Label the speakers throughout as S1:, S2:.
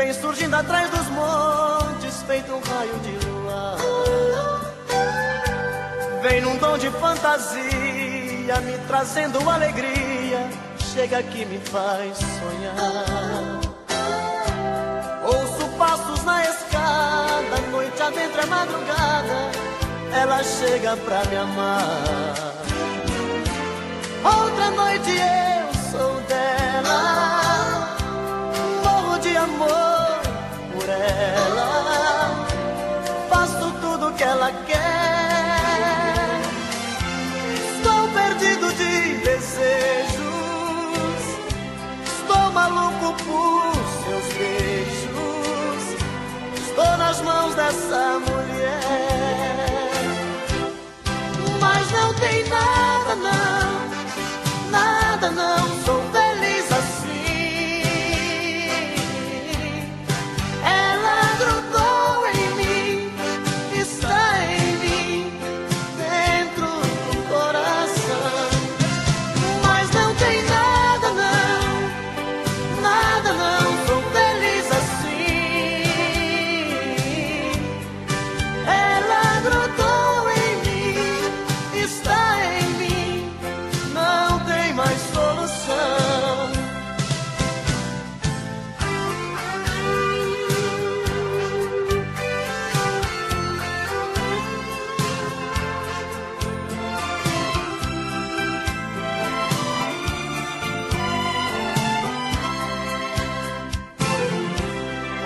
S1: vem surgindo atrás dos montes, feito um raio de lua. Vem num tom de fantasia, me trazendo alegria. Chega que me faz sonhar. Ouço passos na escada, noite adentro é madrugada. Ela chega pra me amar. Outra noite eu sou dela, morro de amor por ela. Faço tudo que ela quer. Estou perdido de desejos, estou maluco por seus beijos. Estou nas mãos dessa mulher. Mas não tem nada não, nada não, sou feliz assim. Ela grudou em mim, está em mim, dentro do coração. Mas não tem nada não, nada não, sou feliz assim. Ela grudou em mim, está em mim, não tem mais solução.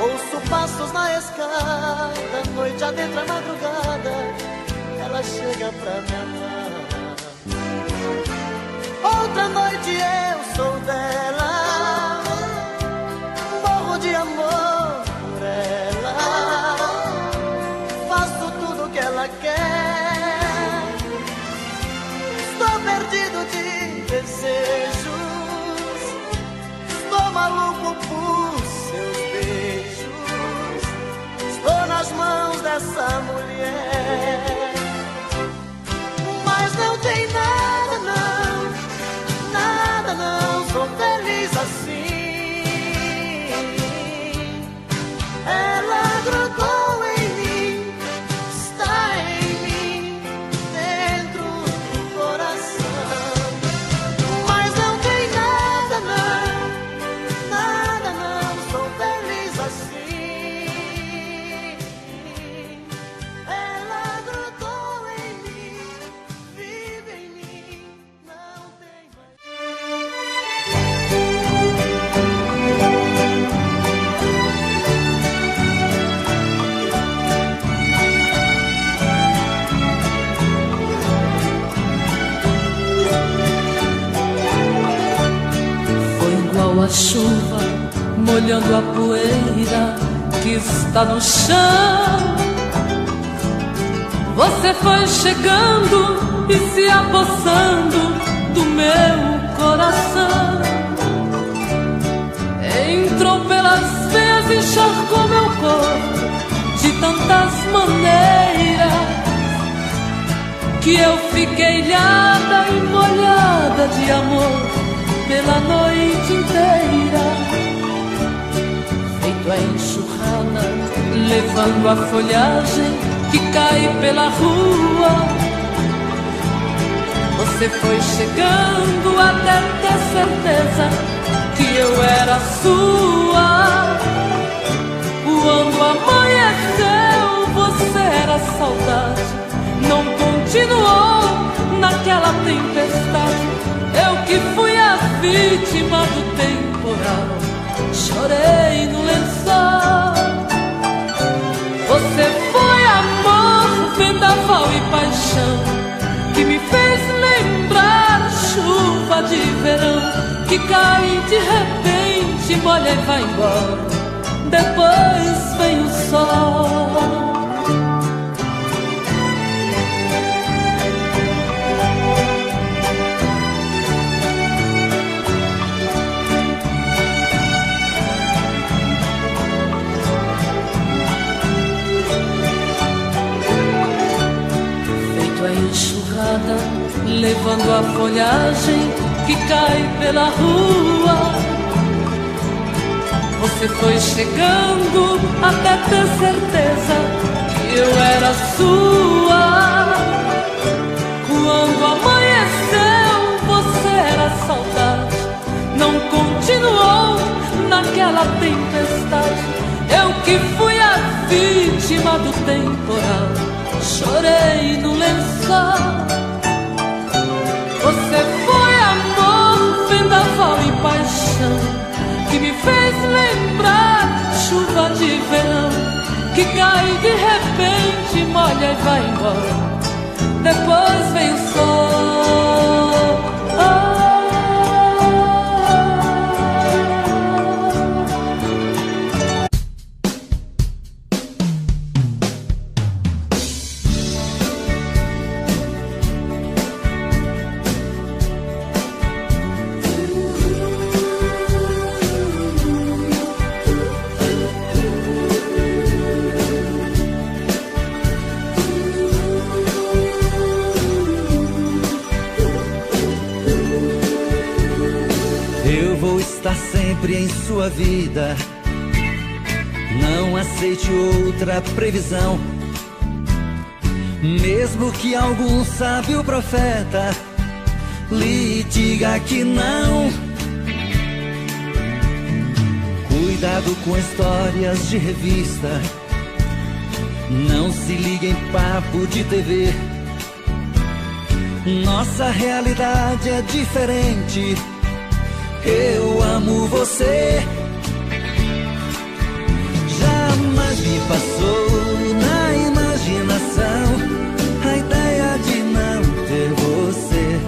S1: Ouço passos na escada, noite adentro é madrugada. Ela chega pra me amar. Outra noite eu sou dela, morro de amor por ela. Faço tudo que ela quer. Estou perdido de desejos, estou maluco por seus beijos. Estou nas mãos dessa mulher. Mas não tem nada não, nada não, sou feliz assim. Ela grudou em mim, está em mim, dentro do coração. Mas não tem nada não, nada não, sou feliz assim. Ela grudou em mim, vive em mim, não tem mais.
S2: Foi igual a chuva molhando a poeira que está no chão. Você foi chegando e se apossando do meu coração. Entrou pelas veias e encharcou meu corpo de tantas maneiras que eu fiquei ilhada e molhada de amor pela noite inteira. Feito a enxurrada, levando a folhagem que cai pela rua. Você foi chegando até ter certeza que eu era sua. Quando amanheceu, você era saudade, não continuou naquela tempestade. Eu que fui a vítima do temporal, chorei no lençol. Você foi amor, vendaval e paixão, que me fez lembrar chuva de verão, que cai de repente, molha e vai embora, depois vem o sol. Enxurrada, levando a folhagem que cai pela rua. Você foi chegando até ter certeza que eu era sua. Quando amanheceu, você era saudade. Não continuou naquela tempestade. Eu que fui a vítima do temporal, chorei no lençol. Você foi amor, vendaval e paixão, que me fez lembrar chuva de verão, que cai de repente, molha e vai embora. Depois vem o sol.
S3: Está sempre em sua vida. Não aceite outra previsão, mesmo que algum sábio profeta lhe diga que não. Cuidado com histórias de revista, não se ligue em papo de TV. Nossa realidade é diferente. Eu amo você. Jamais me passou na imaginação a ideia de não ter você.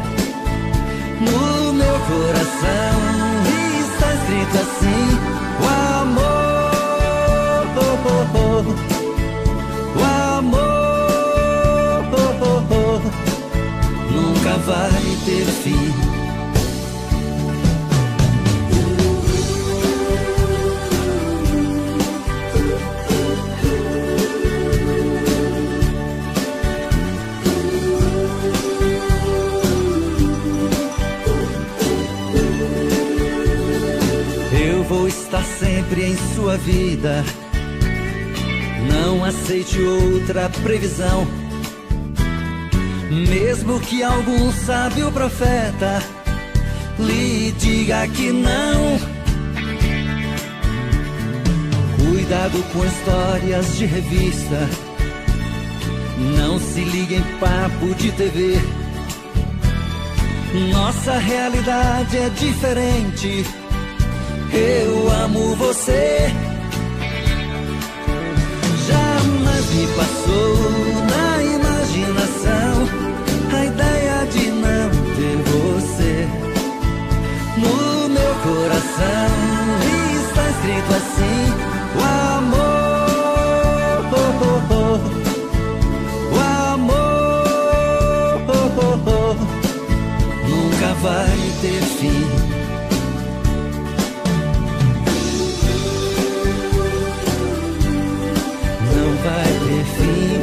S3: No meu coração está escrito assim: o amor, o amor nunca vai ter fim. Vou estar sempre em sua vida. Não aceite outra previsão, mesmo que algum sábio profeta lhe diga que não. Cuidado com histórias de revista, não se ligue em papo de TV. Nossa realidade é diferente. Eu amo você. Jamais me passou na imaginação a ideia de não ter você. No meu coração está escrito assim: o amor, o amor nunca vai ter fim. Vai ter fim,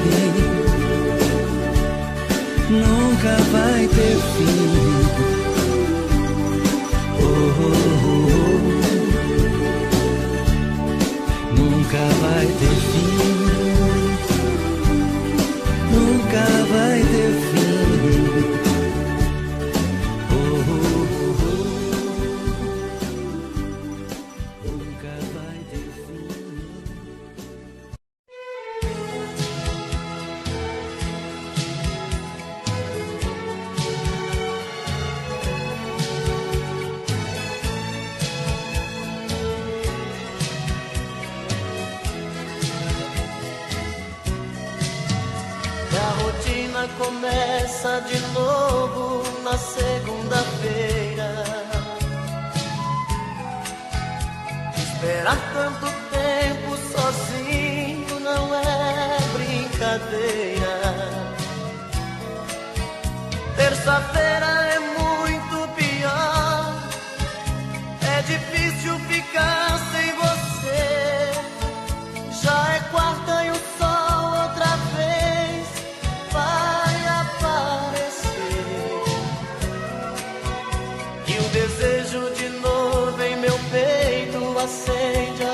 S3: nunca vai ter fim. Oh, oh, oh. Nunca vai ter fim, nunca vai ter fim. Oh, oh, oh. Nunca vai ter fim.
S1: Começa de novo na segunda-feira. Esperar tanto tempo sozinho não é brincadeira. Terça-feira é muito pior. É difícil ficar sem você. Já é quarta e o sol outra vez vai aparecer. E o desejo de novo em meu peito acende a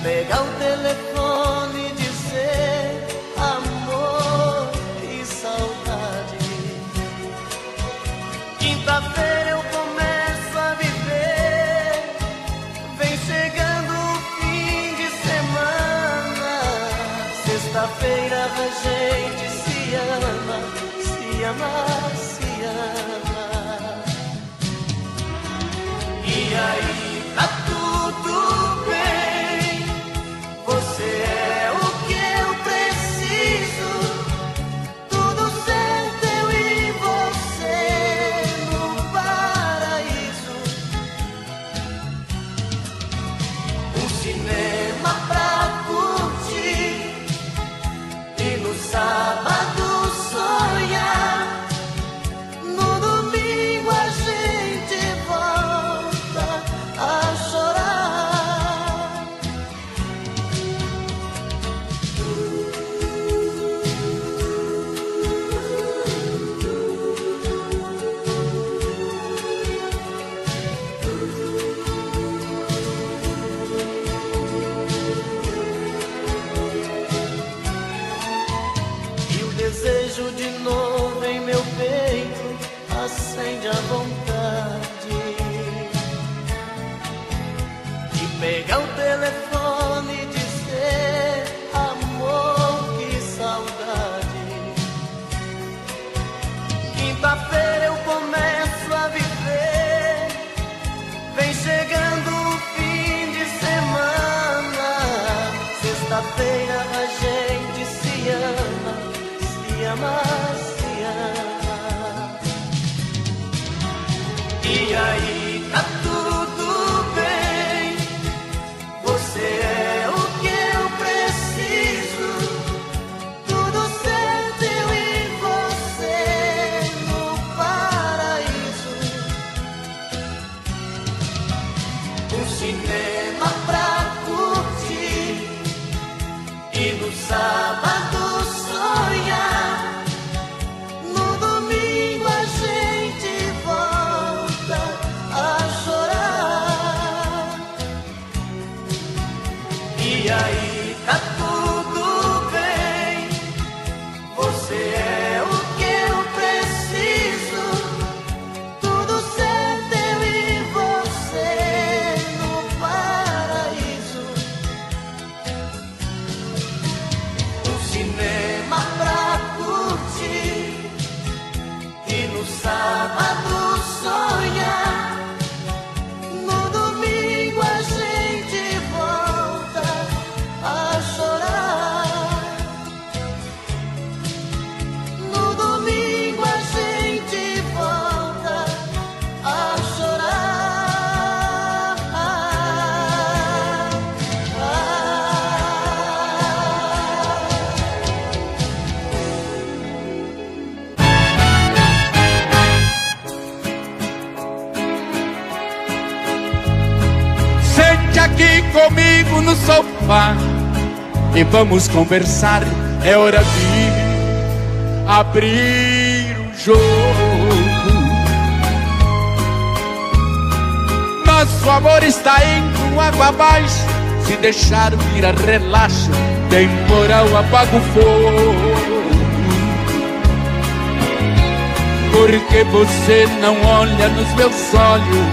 S1: pegar o telefone e dizer amor e saudade. Quinta-feira eu começo a viver, vem chegando o fim de semana. Sexta-feira a gente se ama, se ama, se ama. E aí tá tudo bem, você é o que eu preciso, tudo certo eu e você no paraíso. Um cinema pra curtir e no sábado sonhar. No domingo a gente volta a chorar. E o desejo de novo em meu peito acende a vontade de pegar o telefone e dizer amor, que saudade. Quinta-feira eu começo a viver, vem chegando o fim de semana. Sexta-feira a gente se ama, se ama, se ama. E aí tá tudo bem, você é o que eu preciso, tudo certo eu e você no paraíso. Um cinema pra curtir e no sábado sonhar. No domingo a gente volta a chorar. E aí tá tudo bem, você é o que eu preciso, tudo certo eu e você no paraíso. Um cinema pra curtir e no sábado sonhar. No domingo a gente volta a chorar. No domingo a gente volta a chorar.
S4: Sente aqui comigo no sofá e vamos conversar. É hora de abrir o jogo. Nosso amor está indo água abaixo. Se deixar virar relaxo, temporal apaga o fogo. Porque você não olha nos meus olhos,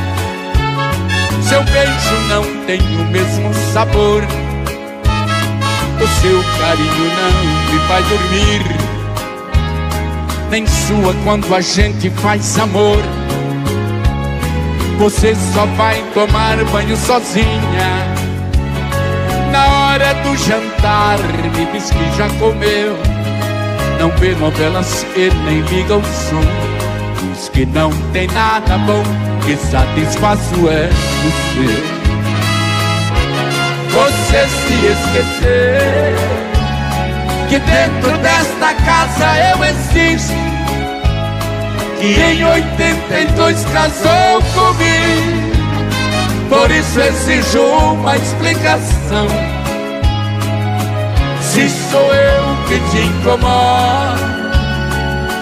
S4: seu beijo não tem o mesmo sabor, o seu carinho não me faz dormir, nem sua quando a gente faz amor. Você só vai tomar banho sozinha na hora do jantar, me diz que já comeu, não vê novelas e nem liga o som. Diz que não tem nada bom que satisfaço é você. Você se esqueceu que dentro desta casa eu existo, que em 82 casou comigo. Por isso exijo uma explicação. Se sou eu que te incomodo,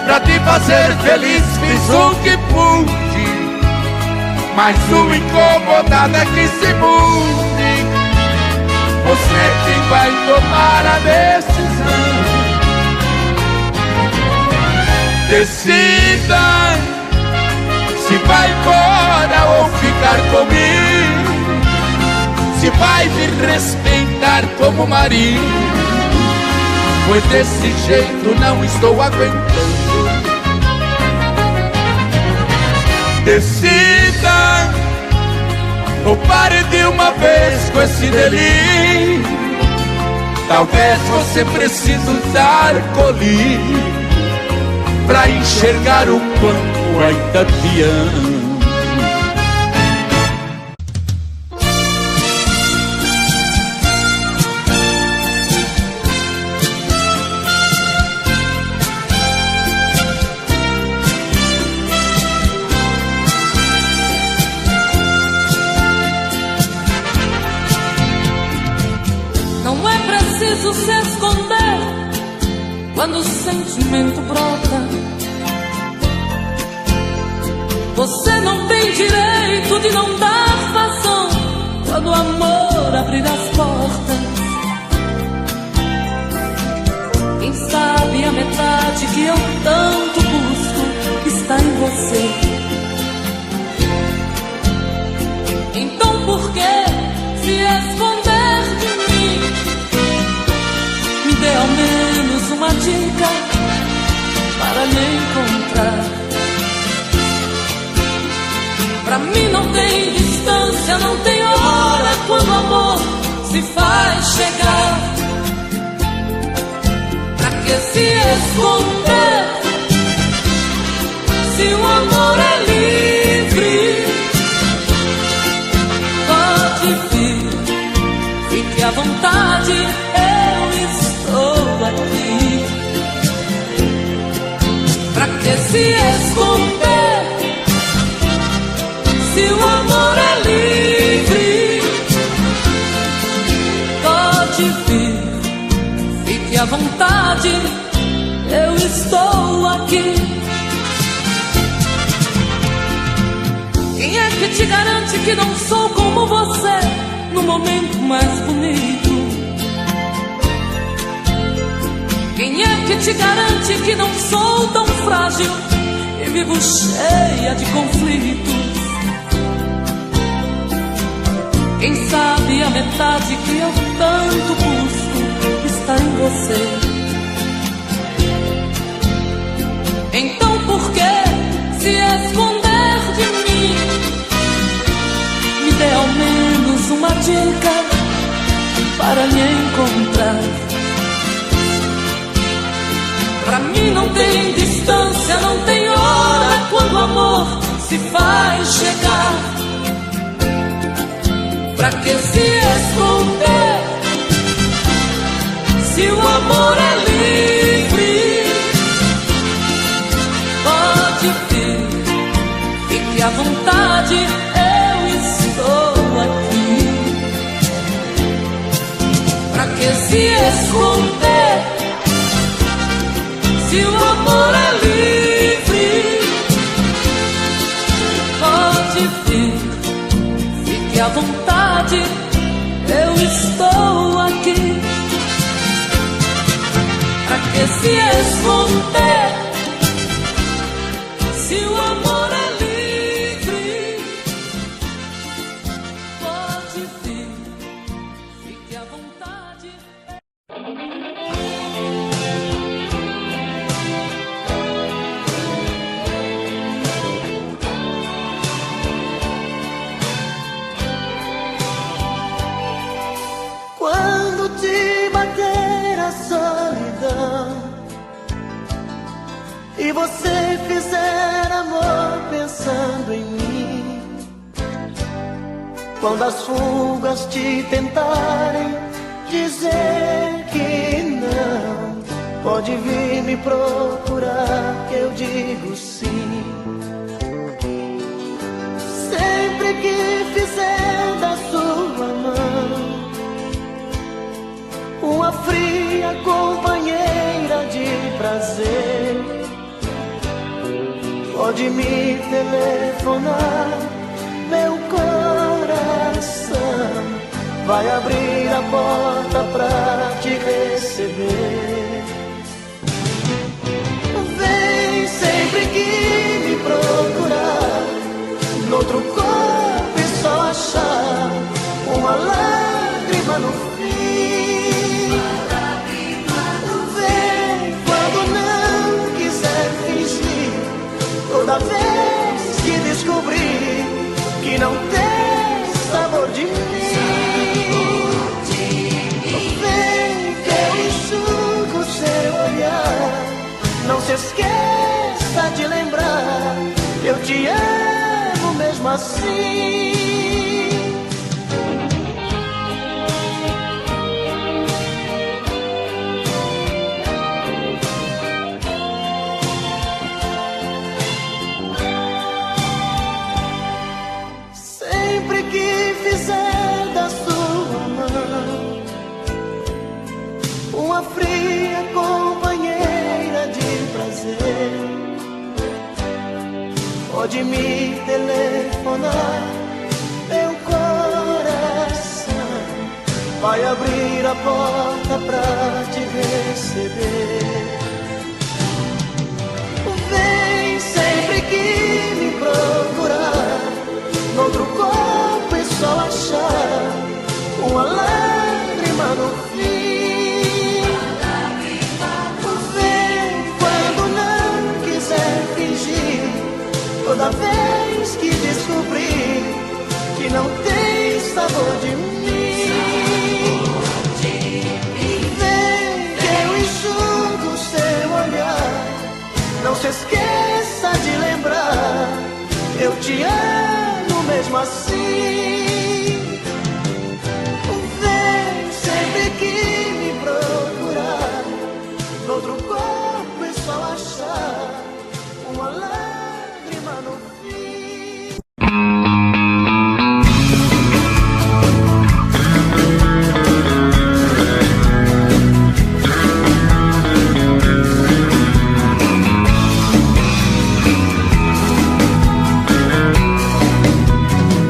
S4: pra te fazer feliz fiz o que pude, mas o incomodado é que se mude. Você a decisão. Decida se vai embora ou ficar comigo, se vai me respeitar como marido, pois desse jeito não estou aguentando. Decida ou pare de uma vez com esse delírio. Talvez você precise dar colírio pra enxergar o quanto ainda te amo.
S2: Não é preciso se esconder quando o sentimento brota. Você não tem direito de não dar vazão quando o amor abrir as portas. Quem sabe a metade que eu tanto busco está em você. Então por que se esconder de mim? Me dê ao menos uma dica para me encontrar. Pra mim não tem distância, não tem hora quando o amor se faz chegar. Pra que se esconder se o amor é livre? Pode vir, fique à vontade, eu estou aqui. Pra que se esconder se o amor é livre? Pode vir, fique à vontade, eu estou aqui. Quem é que te garante que não sou como você no momento mais bonito? Quem é que te garante que não sou tão frágil e vivo cheia de conflitos? Quem sabe a metade que eu tanto busco está em você. Então por que se esconder de mim? Me dê ao menos uma dica para me encontrar. Pra mim não tem distância, não tem hora quando o amor se faz chegar. Pra que se esconder se o amor é livre? Pode vir, fique à vontade, eu estou aqui. Pra que se esconder se o amor é livre? Pode vir, fique à vontade, eu estou aqui. Pra que se esconder se o amor é livre? Pode vir, fique à vontade.
S1: Quando te bater a solidão e você fizer amor pensando em mim, quando as fugas te tentarem dizer que não, pode vir me procurar que eu digo sim. Sempre que fizer da sua mão uma fria companheira de prazer, pode me telefonar, meu coração, vai abrir a porta pra te receber. Vem sempre que me procurar, noutro corpo e só achar uma lágrima no fim. Vem quando não quiser fingir, toda vez que descobrir que não tem sabor de mim. Vem que eu enxugo seu olhar, não se esqueça de lembrar, eu te amo mesmo assim. Sempre que fizer da sua mão uma fria companheira de prazer, pode me telefonar, meu coração vai abrir a porta pra te receber. Vem sempre que me procurar, noutro corpo e só achar uma lágrima no fim. Vem quando não quiser fingir, toda vez que descobrir que não tem sabor de mim. Vem que eu enxugo seu olhar, não se esqueça de lembrar, eu te amo mesmo assim. Vem sempre que me procurar, noutro corpo e só achar uma lágrima no fim.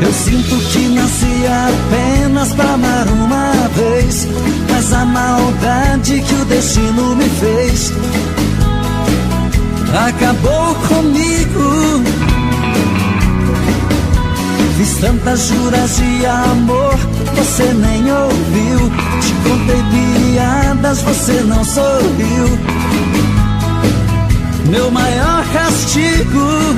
S3: Eu sinto que nasci apenas pra amar uma vez, mas a maldade que o destino me fez acabou comigo. Fiz tantas juras de amor, você nem ouviu. Te contei piadas, você não sorriu. Meu maior castigo,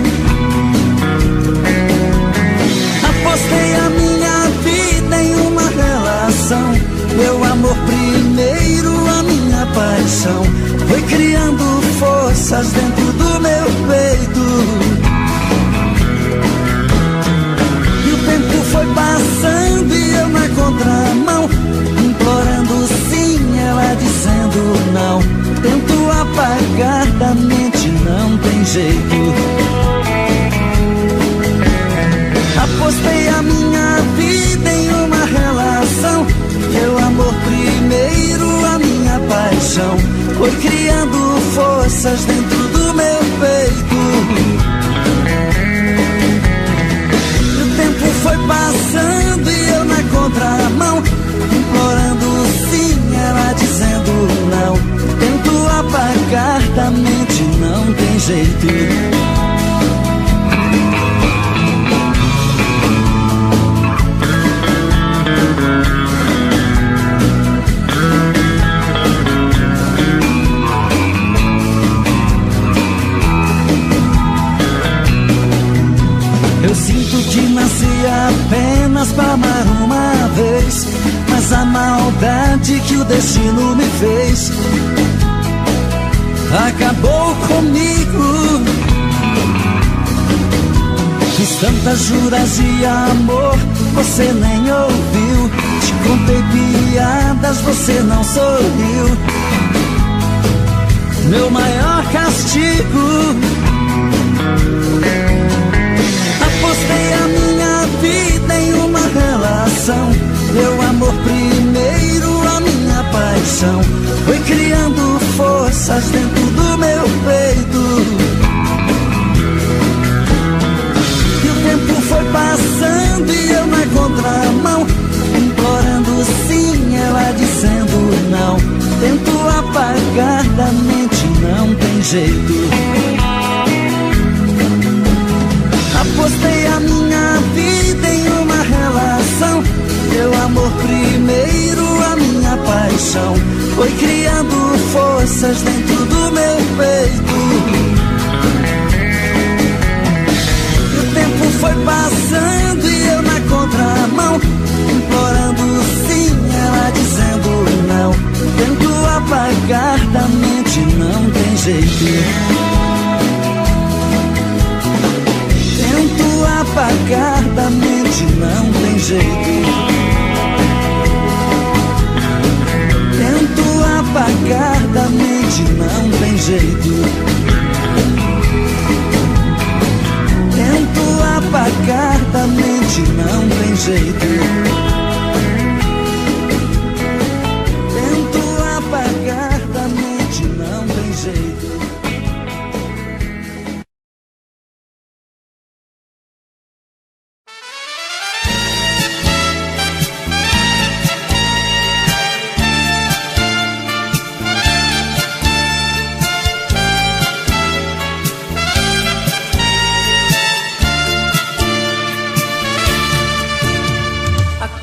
S3: apostei a minha vida em uma relação. Meu amor primeiro, a minha paixão, foi criando forças dentro do meu peito. E o tempo foi passando e eu na contramão, implorando sim, ela dizendo não. Tento apagar da mente, não tem jeito. Apostei a minha vida em uma relação. Meu amor primeiro, a minha paixão, foi criando forças dentro do meu peito. E o tempo foi passando e eu na contramão, implorando sim, ela dizendo não. Tento apagar da mente, não tem jeito. Eu sinto que nasci apenas pra amar uma vez, mas a maldade que o destino me fez acabou comigo. Fiz tantas juras de amor, você nem ouviu. Te contei piadas, você não sorriu. Meu maior castigo, apostei a minha vida em uma relação. Meu amor primeiro, a minha paixão, foi criando forças dentro do meu peito. E o tempo foi passando e eu na contramão, implorando jeito. Apostei a minha vida em uma relação, meu amor primeiro, a minha paixão foi criando forças dentro do meu peito. E o tempo foi passando e eu na contramão, implorando sim, ela dizendo não. Tento apagar da mente, não tem jeito. Tento apagar da mente, não tem jeito. Tento apagar da mente, não tem jeito. Tento apagar da mente, não tem jeito. Tento apagar da mente, não tem jeito.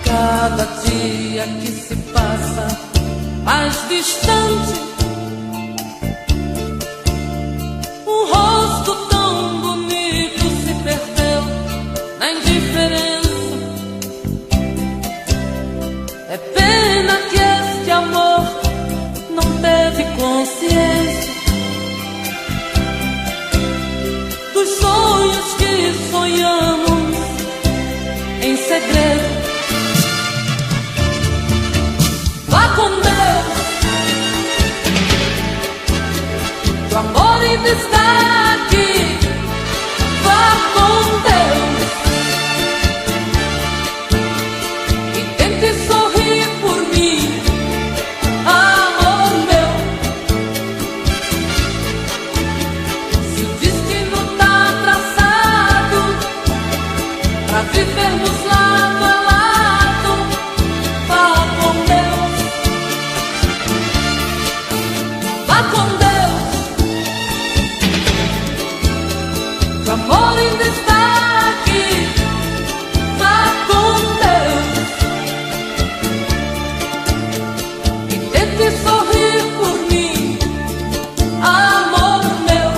S2: Cada dia que se passa mais distante, um rosto tão bonito se perdeu na indiferença. É pena que este amor não teve consciência dos sonhos que sonhamos em segredo. Vá com Deus, o amor ainda está aqui. Vá com Deus e tente sorrir por mim, amor meu. Se o destino tá traçado pra vivermos lado a lado, vá com Deus. Vá com Deus, o amor ainda está aqui. Vá com Deus e tente sorrir por mim, amor meu.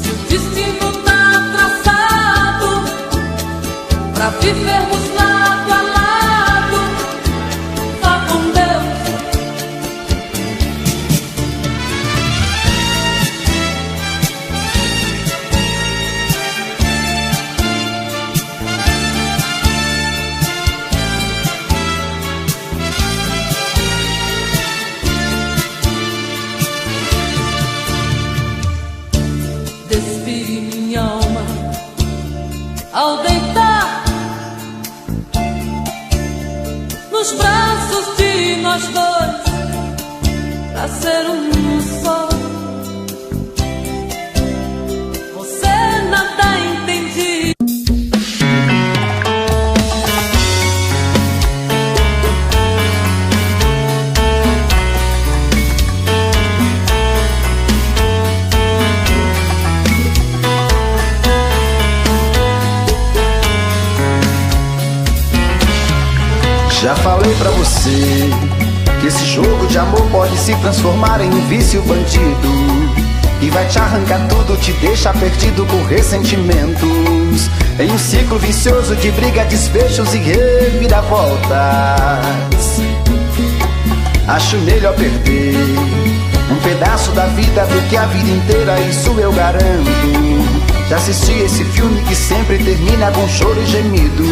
S2: Se o destino tá traçado pra vivermos lado a lado, vá com Deus. Despi minha alma ao deitar nos braços de nós dois, pra ser um só. Você nada entendi.
S1: Já falei pra você que esse jogo de amor pode se transformar em um vício bandido, e vai te arrancar tudo, te deixar perdido com ressentimentos, em um ciclo vicioso de briga, desfechos e reviravoltas. Acho melhor perder um pedaço da vida do que a vida inteira, isso eu garanto. Já assisti esse filme que sempre termina com choro e gemido.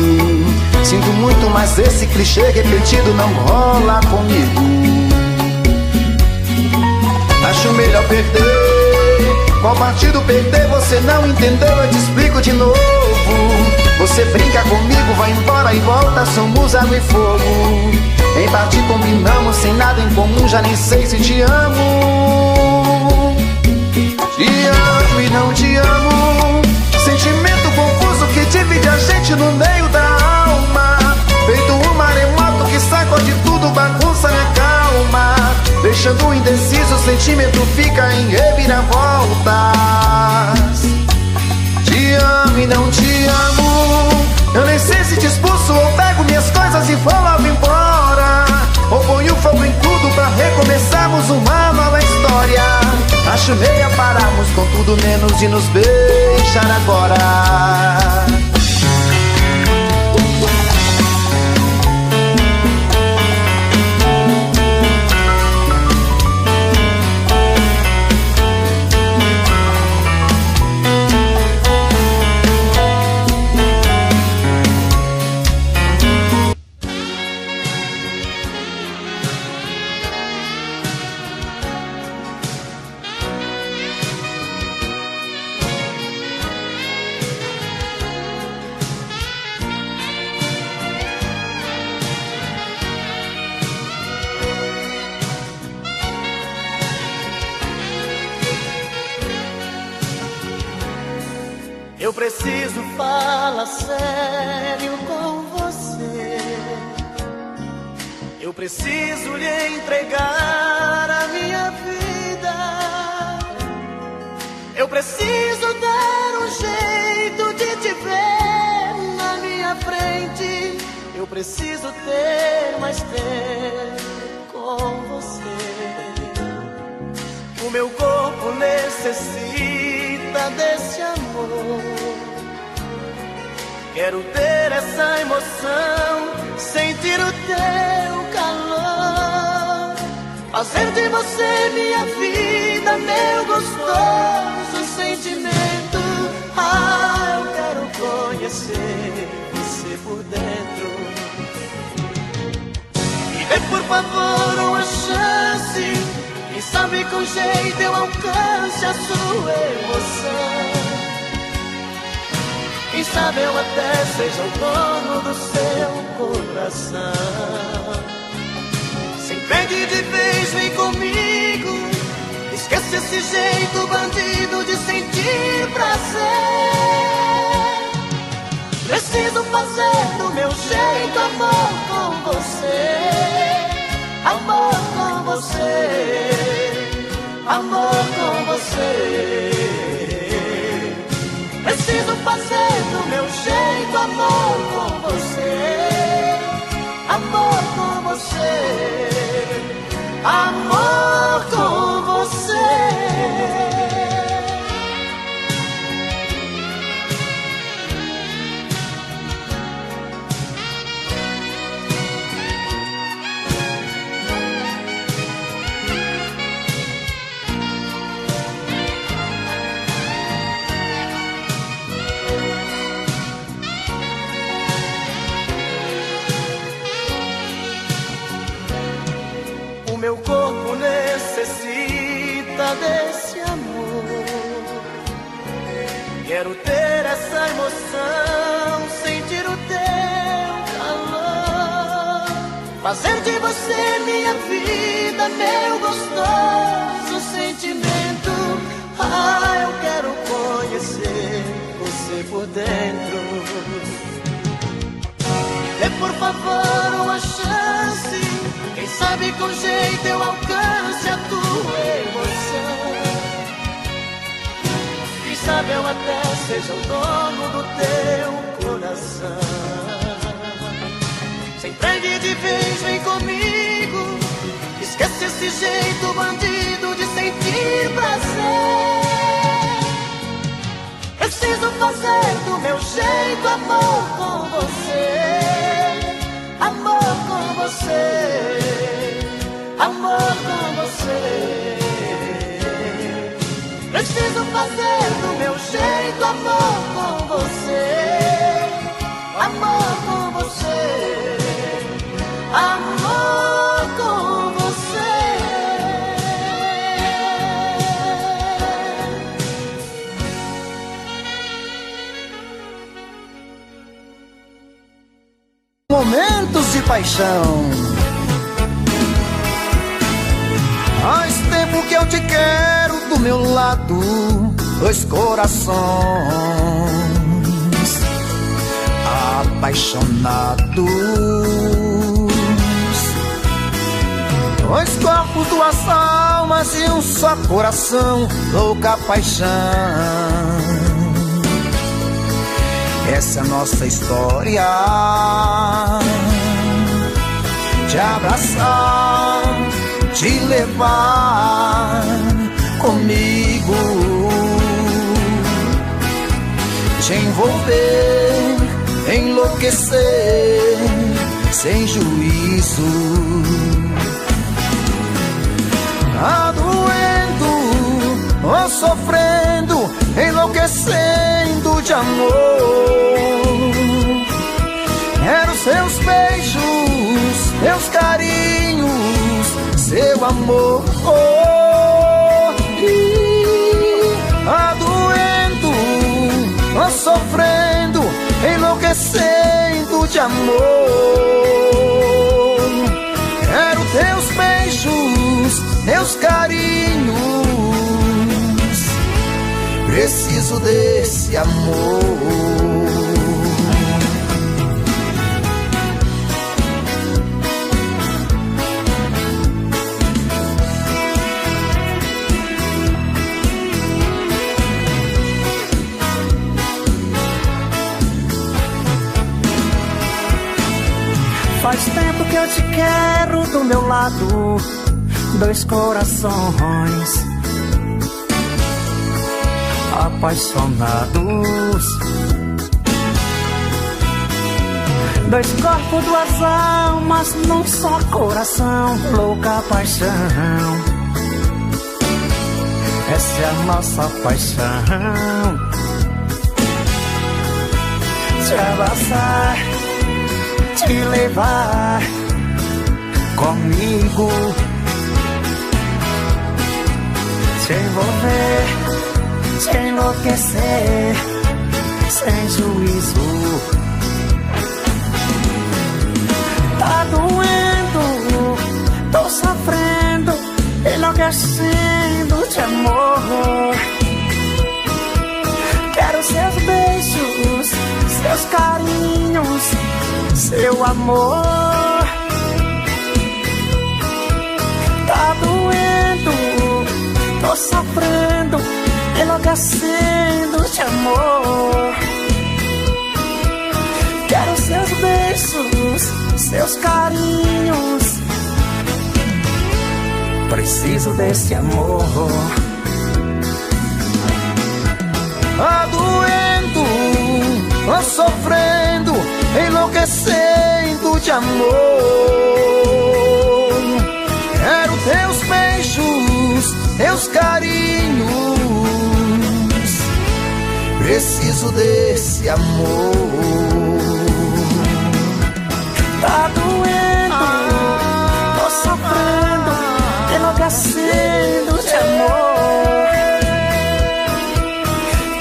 S1: Sinto muito, mas esse clichê repetido não rola comigo. Acho melhor perder. Qual partido perder? Você não entendeu, eu te explico de novo. Você brinca comigo, vai embora e volta, somos água e fogo. Em parte combinamos, sem nada em comum, já nem sei se te amo. Te amo e não te amo, sentimento confuso que divide a gente no meio da alma. Feito um maremoto que sacode tudo, bagunça minha calma, deixando indeciso sentimento fica em reviravoltas. Te amo e não te amo. Eu nem sei se te expulso ou pego minhas coisas e vou logo embora, ou ponho fogo em tudo pra recomeçarmos uma nova história. Acho meio a pararmos com tudo menos de nos beijar agora.
S3: Eu preciso falar sério com você. Eu preciso lhe entregar a minha vida. Eu preciso dar um jeito de te ver na minha frente. Eu preciso ter mais tempo com você. O meu corpo necessita desse amor. Quero ter essa emoção, sentir o teu calor, fazer de você minha vida, meu gostoso sentimento. Ah, eu quero conhecer você por dentro. Me dê por favor uma chance, quem sabe com jeito eu alcance a sua emoção. Quem sabe eu até seja o dono do seu coração. Se empregue de vez, vem comigo. Esquece esse jeito bandido de sentir prazer. Preciso fazer do meu jeito amor com você. Amor com você. Amor com você. Preciso fazer do meu jeito amor com você. Amor com você. Amor com você. Meu corpo necessita desse amor. Quero ter essa emoção, sentir o teu calor, fazer de você minha vida, meu gostoso sentimento. Ah, eu quero conhecer você por dentro. Dê por favor uma chance, quem sabe com jeito eu alcance a tua emoção. Quem sabe eu até seja o dono do teu coração. Se entregue de vez, vem comigo. Esquece esse jeito bandido de sentir prazer. Preciso fazer do meu jeito amor com você. Amor com você. Amor com você. Preciso fazer do meu jeito amor com você. Amor com você. Amor com você.
S1: Momentos de paixão. Faz tempo que eu te quero do meu lado, dois corações apaixonados. Dois corpos, duas almas e um só coração, louca paixão. Essa é a nossa história. Te abraçar, te levar comigo, te envolver, enlouquecer sem juízo. Doendo ou sofrendo, enlouquecendo de amor. Quero seus beijos, seus carinhos, seu amor. Doendo ou sofrendo, enlouquecendo de amor. Quero teus beijos, teus carinhos, preciso desse amor.
S3: Faz tempo que eu te quero do meu lado, dois corações apaixonados, dois corpos, duas almas num só coração, louca paixão. Essa é a nossa paixão. Te abraçar, te levar comigo, te envolver, te enlouquecer sem juízo. Tá doendo, tô sofrendo, enlouquecendo de amor. Quero seus beijos, seus carinhos, seu amor. Tá doendo, tô sofrendo, enlouquecendo de amor. Quero seus beijos, seus carinhos, preciso desse amor.
S1: Doendo ou sofrendo, enlouquecendo de amor. Quero teus beijos, teus carinhos, preciso desse amor.
S3: Tá doendo, tô sofrendo, enlouquecendo de amor.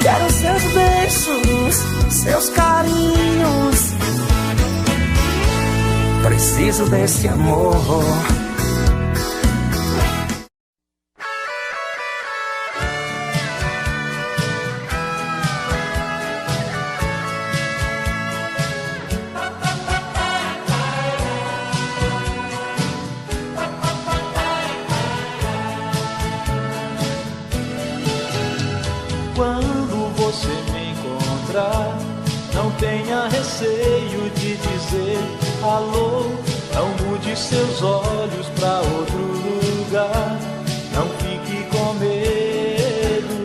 S3: Quero seus beijos, seus carinhos, preciso desse amor.
S5: Quando você me encontrar, não tenha receio de dizer alô. Não mude seus olhos pra outro lugar, não fique com medo.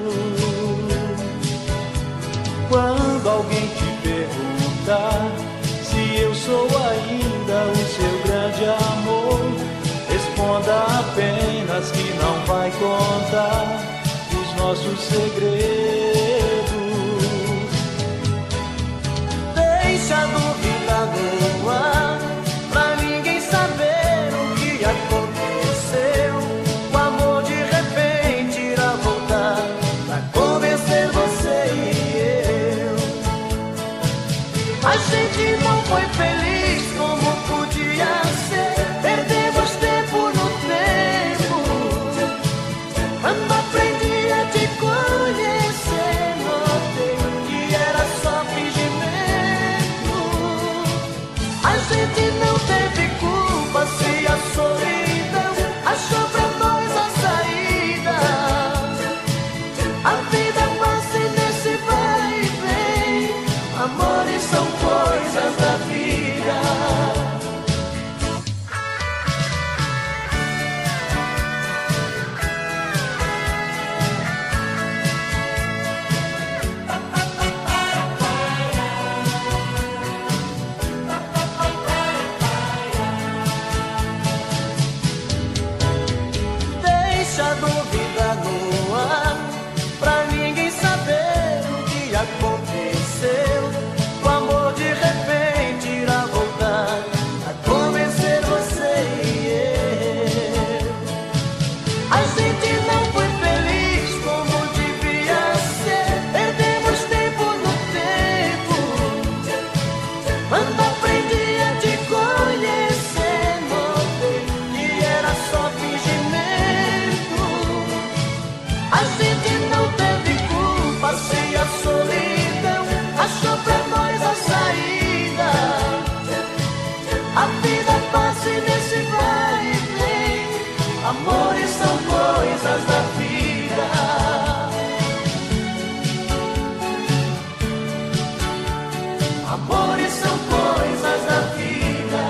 S5: Quando alguém te perguntar se eu sou ainda o seu grande amor, responda apenas que não vai contar os nossos segredos. Deixa a dúvida no ar, pra ninguém saber o que
S3: A vida passa e nesse vai e vem. Amores são coisas da vida. Amores são coisas da vida.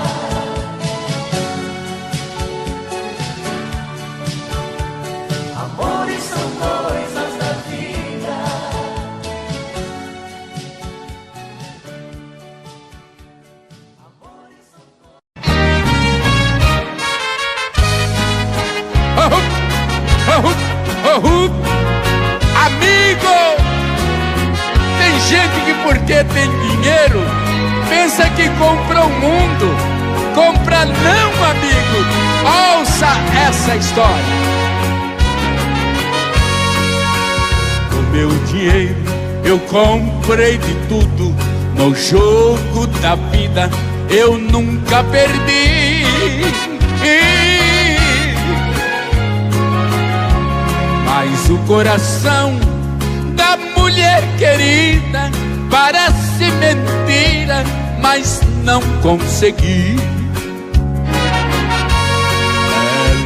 S3: Amores são coisas da vida. Amores são
S4: Amigo, tem gente que porque tem dinheiro pensa que compra o mundo. Compra não, amigo. Ouça essa história. Com meu dinheiro eu comprei de tudo. No jogo da vida eu nunca perdi. Mas o coração da mulher querida parece mentira, mas não consegui.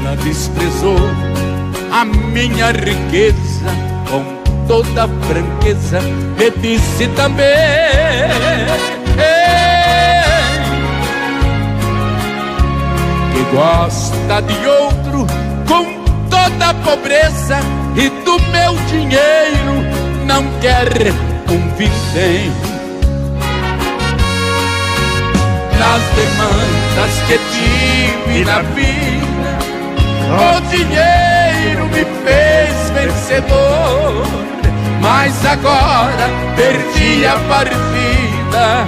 S4: Ela desprezou a minha riqueza, com toda franqueza me disse também que gosta de outro com toda a pobreza e do meu dinheiro não quer um vintém. Nas demandas que tive na vida, o dinheiro me fez vencedor. Mas agora perdi a partida,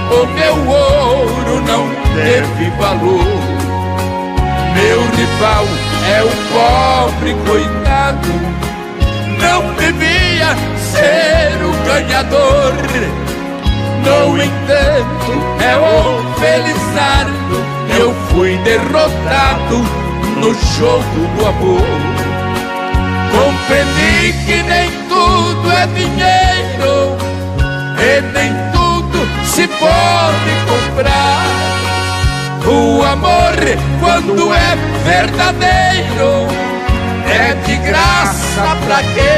S4: o meu ouro não teve valor. Meu rival é o pobre coitado, não devia ser o ganhador. No entanto, é o Felizardo, eu fui derrotado no jogo do amor. Compreendi que nem tudo é dinheiro e nem tudo se pode comprar. O amor, quando é verdadeiro, é de graça pra quem